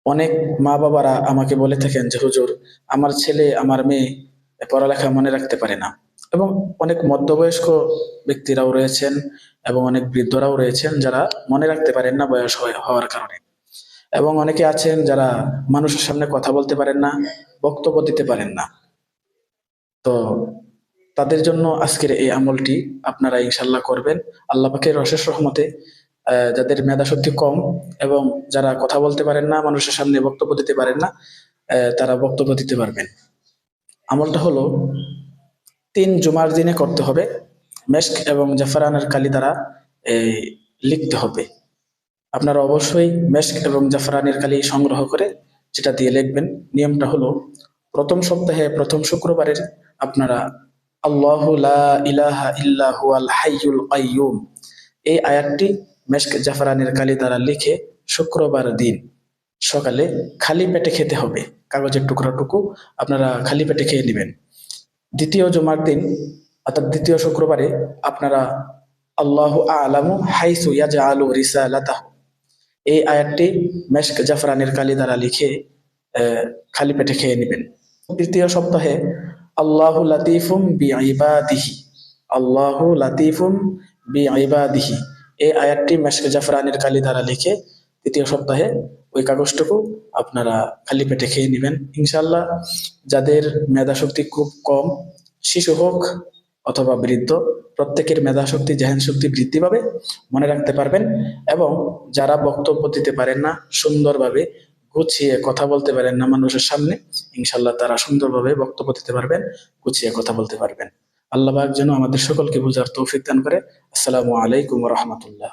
অনেক মা বাবারা আমাকে বলে থাকেন যে হুজুর, আমার ছেলে আমার মেয়ে পড়ালেখা মনে রাখতে পারে না। এবং অনেক মধ্যবয়স্ক ব্যক্তিরাও রয়েছেন এবং অনেক বৃদ্ধরাও রয়েছেন যারা মনে রাখতে পারেন না বয়স হওয়ার কারণে। এবং অনেকে আছেন যারা মানুষের সামনে কথা বলতে পারেন না, বক্তব্য দিতে পারেন না। তো তাদের জন্য আজকের এই আমলটি আপনারা ইনশাল্লাহ করবেন আল্লাহ পাকের অশেষ রহমতে। যাদের মেধা শক্তি কম এবং যারা কথা বলতে পারেন না, মানুষের সামনে বক্তব্য দিতে পারেন না, তারা বক্তব্য দিতে পারবেন। আমলটা হলো 3 জুমার দিনে করতে হবে। মেশক এবং জাফরানের কালি দ্বারা এই লিখতে হবে। আপনারা অবশ্যই মেশক এবং জাফরানের কালি সংগ্রহ করে যেটা দিয়ে লিখবেন। নিয়মটা হলো, প্রথম সপ্তাহে প্রথম শুক্রবারের আপনারা আল্লাহু লা ইলাহা ইল্লা হুয়াল হাইয়ুল কাইয়ুম এই আয়াতটি মেশক জাফরানের কালি দ্বারা লিখে শুক্রবার দিন সকালে খালি পেটে খেতে হবে। কাগজের টুকরাটুকু আপনারা খালি পেটে খেয়ে নেবেন। দ্বিতীয় জুমার দিন অর্থাৎ দ্বিতীয় শুক্রবারে আপনারা আল্লাহু আ'লামু হাইসু ইয়াজআলু রিসালাতাহু এই আয়াতটি মেশক জাফরানের কালি দ্বারা লিখে খালি পেটে খেয়ে নেবেন। তৃতীয় সপ্তাহে আল্লাহু লাতিফুম বিইবাদিহি আল্লাহু লাতিফুম বিইবাদিহি এই আয়াতটি মেশক জাফরানের কালি দ্বারা লিখে তৃতীয় সপ্তাহে ওই কাগজটুকু আপনারা খালি পেটে খেয়ে নেবেন ইনশাল্লাহ। যাদের মেধা শক্তি খুব কম, শিশু হোক অথবা বৃদ্ধ, প্রত্যেকের মেধা শক্তি জেহান শক্তি বৃদ্ধি পাবে, মনে রাখতে পারবেন। এবং যারা বক্তব্য দিতে পারেন না, সুন্দরভাবে গুছিয়ে কথা বলতে পারেন না মানুষের সামনে, ইনশাল্লাহ তারা সুন্দরভাবে বক্তব্য দিতে পারবেন, গুছিয়ে কথা বলতে পারবেন। আল্লাহ পাক যেন আমাদের সকলকে বুঝার তৌফিক দান করে। আসসালামু আলাইকুম ওয়া রাহমাতুল্লাহ।